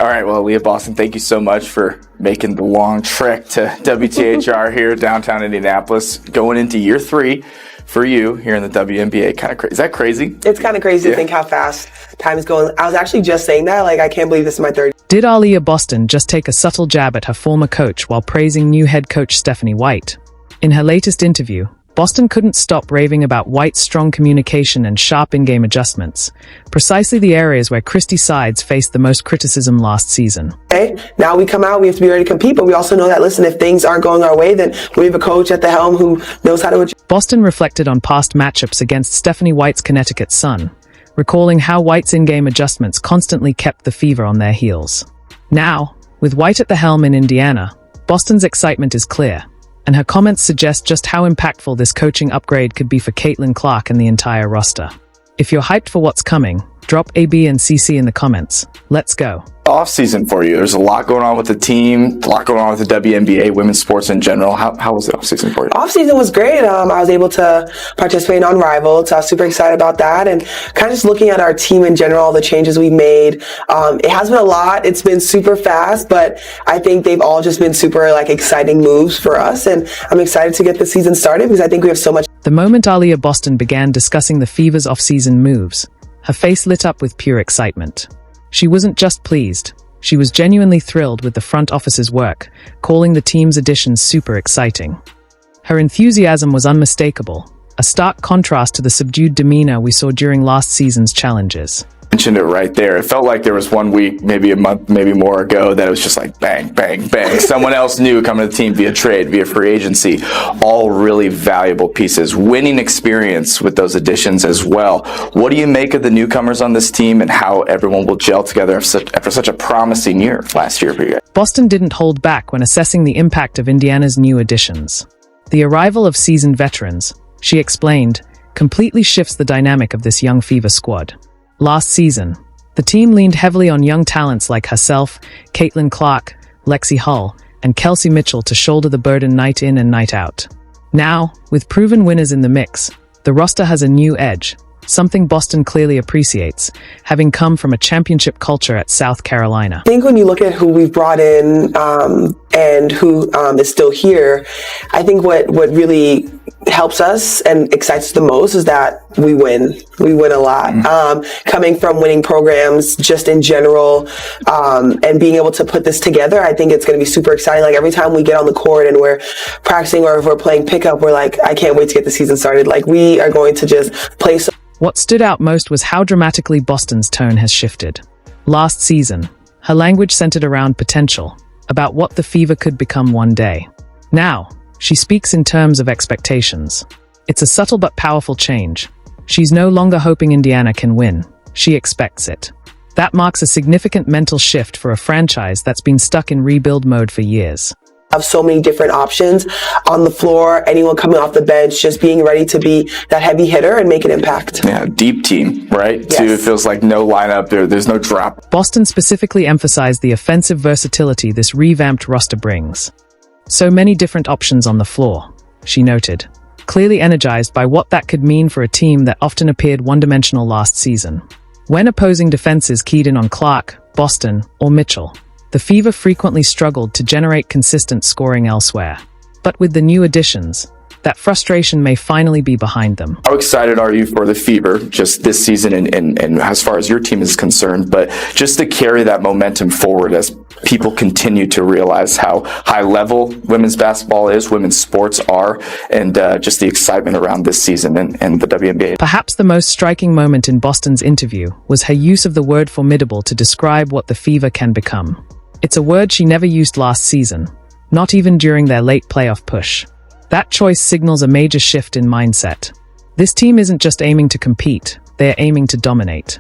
All right, well, Aliyah Boston, thank you so much for making the long trek to WTHR here, downtown Indianapolis, going into year 3 for you here in the WNBA. Kind of crazy. Is that crazy? It's kind of crazy to think how fast time is going. I was actually just saying that. Like, I can't believe this is my third. Did Aliyah Boston just take a subtle jab at her former coach while praising new head coach Stephanie White? In her latest interview, Boston couldn't stop raving about White's strong communication and sharp in-game adjustments, precisely the areas where Christie Sides faced the most criticism last season. Okay, now we come out, we have to be ready to compete, but we also know that, listen, if things aren't going our way, then we have a coach at the helm who knows how to adjust. Boston reflected on past matchups against Stephanie White's Connecticut Sun, recalling how White's in-game adjustments constantly kept the Fever on their heels. Now, with White at the helm in Indiana, Boston's excitement is clear, and her comments suggest just how impactful this coaching upgrade could be for Caitlin Clark and the entire roster. If you're hyped for what's coming, drop AB and CC in the comments. Let's go. Off season for you. There's a lot going on with the team, a lot going on with the WNBA, women's sports in general. How was the off season for you? Off season was great. I was able to participate on Rival, so I was super excited about that, and kind of just looking at our team in general, all the changes we made. It has been a lot. It's been super fast, but I think they've all just been super exciting moves for us, and I'm excited to get the season started because I think we have so much. The moment Aliyah Boston began discussing the Fever's off-season moves, her face lit up with pure excitement. She wasn't just pleased, she was genuinely thrilled with the front office's work, calling the team's additions super exciting. Her enthusiasm was unmistakable, a stark contrast to the subdued demeanor we saw during last season's challenges. Mentioned it right there. It felt like there was 1 week, maybe a month, maybe more ago, that it was just like bang, bang, bang. Someone else new coming to the team via trade, via free agency. All really valuable pieces. Winning experience with those additions as well. What do you make of the newcomers on this team and how everyone will gel together after such a promising year last year for you guys? Boston didn't hold back when assessing the impact of Indiana's new additions. The arrival of seasoned veterans, she explained, completely shifts the dynamic of this young Fever squad. Last season, the team leaned heavily on young talents like herself, Caitlin Clark, Lexi Hull, and Kelsey Mitchell to shoulder the burden night in and night out. Now, with proven winners in the mix, the roster has a new edge, something Boston clearly appreciates, having come from a championship culture at South Carolina. I think when you look at who we've brought in and who is still here, I think what really helps us and excites us the most is that we win. We win a lot. Coming from winning programs just in general, and being able to put this together, I think it's going to be super exciting. Like every time we get on the court and we're practicing or if we're playing pickup, we're like, I can't wait to get the season started. Like we are going to just play so. What stood out most was how dramatically Boston's tone has shifted. Last season, her language centered around potential, about what the Fever could become one day. Now, she speaks in terms of expectations. It's a subtle but powerful change. She's no longer hoping Indiana can win. She expects it. That marks a significant mental shift for a franchise that's been stuck in rebuild mode for years. Have so many different options on the floor, anyone coming off the bench, just being ready to be that heavy hitter and make an impact. Yeah, deep team, right? Yes. Too, it feels like no lineup there. There's no drop. Boston specifically emphasized the offensive versatility this revamped roster brings. So many different options on the floor, she noted, clearly energized by what that could mean for a team that often appeared one-dimensional last season. When opposing defenses keyed in on Clark, Boston, or Mitchell, the Fever frequently struggled to generate consistent scoring elsewhere. But with the new additions, that frustration may finally be behind them. How excited are you for the Fever just this season and as far as your team is concerned, but just to carry that momentum forward as people continue to realize how high level women's basketball is, women's sports are, and just the excitement around this season and the WNBA? Perhaps the most striking moment in Boston's interview was her use of the word formidable to describe what the Fever can become. It's a word she never used last season, not even during their late playoff push. That choice signals a major shift in mindset. This team isn't just aiming to compete, they're aiming to dominate.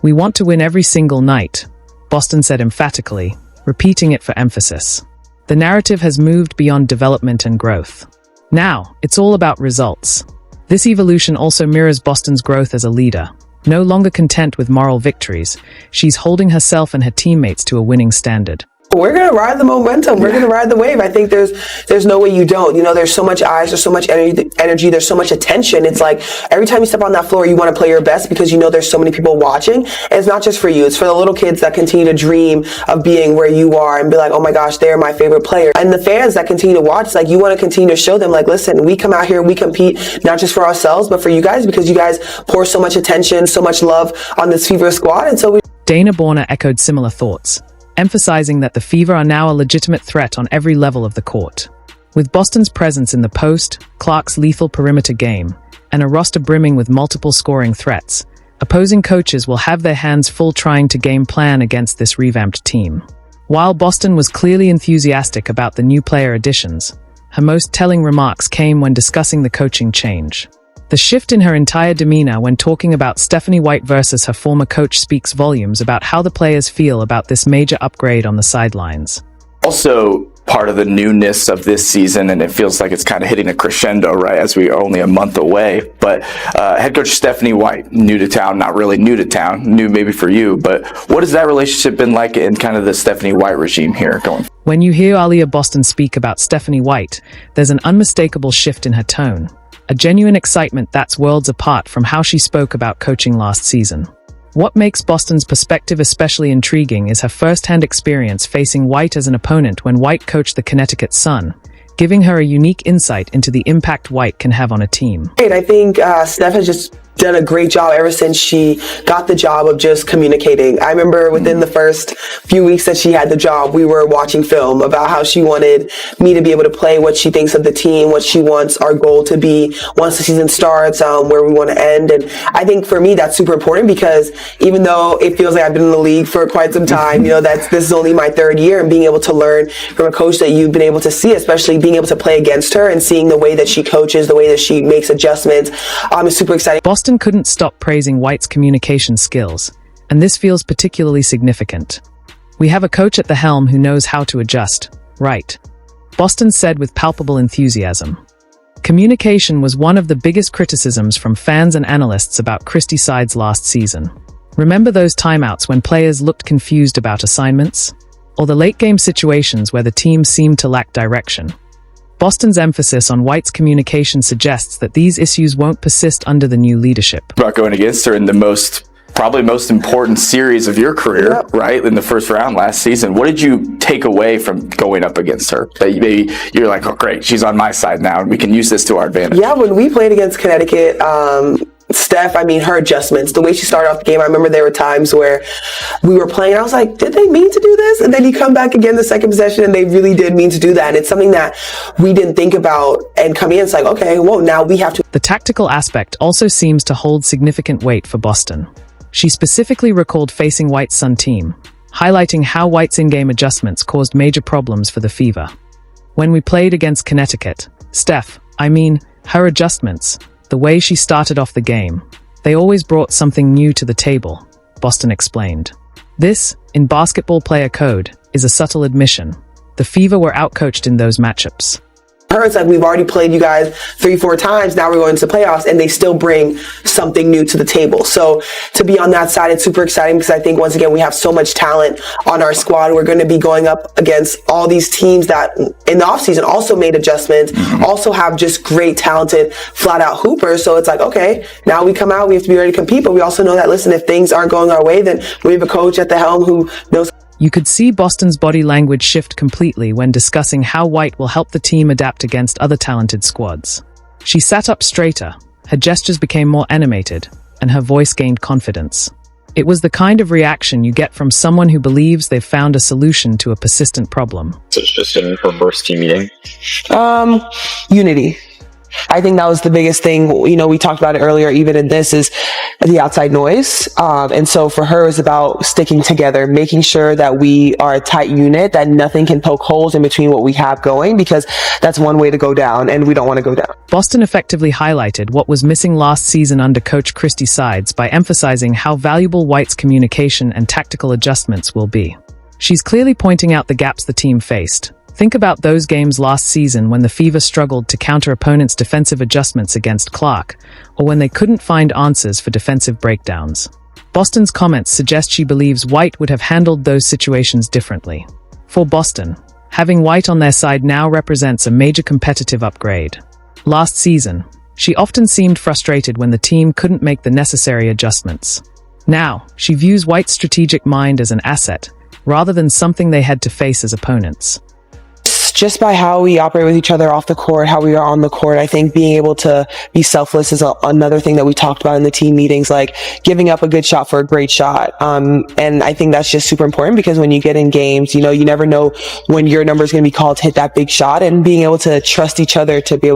We want to win every single night, Boston said emphatically, repeating it for emphasis. The narrative has moved beyond development and growth. Now, it's all about results. This evolution also mirrors Boston's growth as a leader. No longer content with moral victories, she's holding herself and her teammates to a winning standard. We're going to ride the momentum. We're going to ride the wave. I think there's no way you don't. You know, there's so much eyes, there's so much energy, there's so much attention. It's like every time you step on that floor, you want to play your best because you know there's so many people watching. And it's not just for you. It's for the little kids that continue to dream of being where you are and be like, oh my gosh, they're my favorite player. And the fans that continue to watch, it's like you want to continue to show them, like, listen, we come out here, we compete not just for ourselves, but for you guys because you guys pour so much attention, so much love on this Fever squad. And so Dana Borner echoed similar thoughts, emphasizing that the Fever are now a legitimate threat on every level of the court. With Boston's presence in the post, Clark's lethal perimeter game, and a roster brimming with multiple scoring threats, opposing coaches will have their hands full trying to game plan against this revamped team. While Boston was clearly enthusiastic about the new player additions, her most telling remarks came when discussing the coaching change. The shift in her entire demeanor when talking about Stephanie White versus her former coach speaks volumes about how the players feel about this major upgrade on the sidelines. Also, part of the newness of this season, and it feels like it's kind of hitting a crescendo, right, as we are only a month away. But head coach Stephanie White, new to town, not really new to town, new maybe for you, but what has that relationship been like in kind of the Stephanie White regime here going? When you hear Aliyah Boston speak about Stephanie White, there's an unmistakable shift in her tone. A genuine excitement that's worlds apart from how she spoke about coaching last season. What makes Boston's perspective especially intriguing is her first-hand experience facing White as an opponent when White coached the Connecticut Sun, giving her a unique insight into the impact White can have on a team. I think Steph has just done a great job ever since she got the job of just communicating. I remember within the first few weeks that she had the job, we were watching film about how she wanted me to be able to play, what she thinks of the team, what she wants our goal to be once the season starts, where we want to end. And I think for me, that's super important because even though it feels like I've been in the league for quite some time, you know, this is only my third year, and being able to learn from a coach that you've been able to see, especially being able to play against her and seeing the way that she coaches, the way that she makes adjustments, is super exciting. Boston couldn't stop praising White's communication skills, and this feels particularly significant. We have a coach at the helm who knows how to adjust, right? Boston said with palpable enthusiasm. Communication was one of the biggest criticisms from fans and analysts about Christie sides last season. Remember those timeouts when players looked confused about assignments? Or the late-game situations where the team seemed to lack direction? Boston's emphasis on White's communication suggests that these issues won't persist under the new leadership. About going against her in the probably most important series of your career, yep, right? In the first round last season. What did you take away from going up against her? That maybe you're like, oh great, she's on my side now and we can use this to our advantage. Yeah, when we played against Connecticut, Steph, her adjustments, the way she started off the game, I remember there were times where we were playing, I was like, did they mean to do this? And then you come back again the second possession and they really did mean to do that. And it's something that we didn't think about, and coming in, it's like, okay, well, now we have to. The tactical aspect also seems to hold significant weight for Boston. She specifically recalled facing White's Sun team, highlighting how White's in-game adjustments caused major problems for the Fever. When we played against Connecticut, her adjustments, the way she started off the game, they always brought something new to the table, Boston explained. This, in basketball player code, is a subtle admission. The Fever were outcoached in those matchups. It's like we've already played you guys 3-4 times, now we're going to the playoffs, and they still bring something new to the table. So to be on that side, it's super exciting because I think once again we have so much talent on our squad. We're going to be going up against all these teams that in the offseason also made adjustments, also have just great talented flat out hoopers. So it's like, okay, now we come out, we have to be ready to compete, but we also know that, listen, if things aren't going our way, then we have a coach at the helm who knows. You could see Boston's body language shift completely when discussing how White will help the team adapt against other talented squads. She sat up straighter, her gestures became more animated, and her voice gained confidence. It was the kind of reaction you get from someone who believes they've found a solution to a persistent problem. So it's just in her first team meeting? Unity. I think that was the biggest thing. You know, we talked about it earlier, even in this, is the outside noise. And so for her, it's about sticking together, making sure that we are a tight unit, that nothing can poke holes in between what we have going, because that's one way to go down, and we don't want to go down. Boston effectively highlighted what was missing last season under Coach Christie sides by emphasizing how valuable White's communication and tactical adjustments will be. She's clearly pointing out the gaps the team faced. Think about those games last season when the Fever struggled to counter opponents' defensive adjustments against Clark, or when they couldn't find answers for defensive breakdowns. Boston's comments suggest she believes White would have handled those situations differently. For Boston, having White on their side now represents a major competitive upgrade. Last season, she often seemed frustrated when the team couldn't make the necessary adjustments. Now, she views White's strategic mind as an asset, rather than something they had to face as opponents. Just by how we operate with each other off the court, how we are on the court, I think being able to be selfless is another thing that we talked about in the team meetings, like giving up a good shot for a great shot. And I think that's just super important because when you get in games, you never know when your number is going to be called to hit that big shot, and being able to trust each other to be able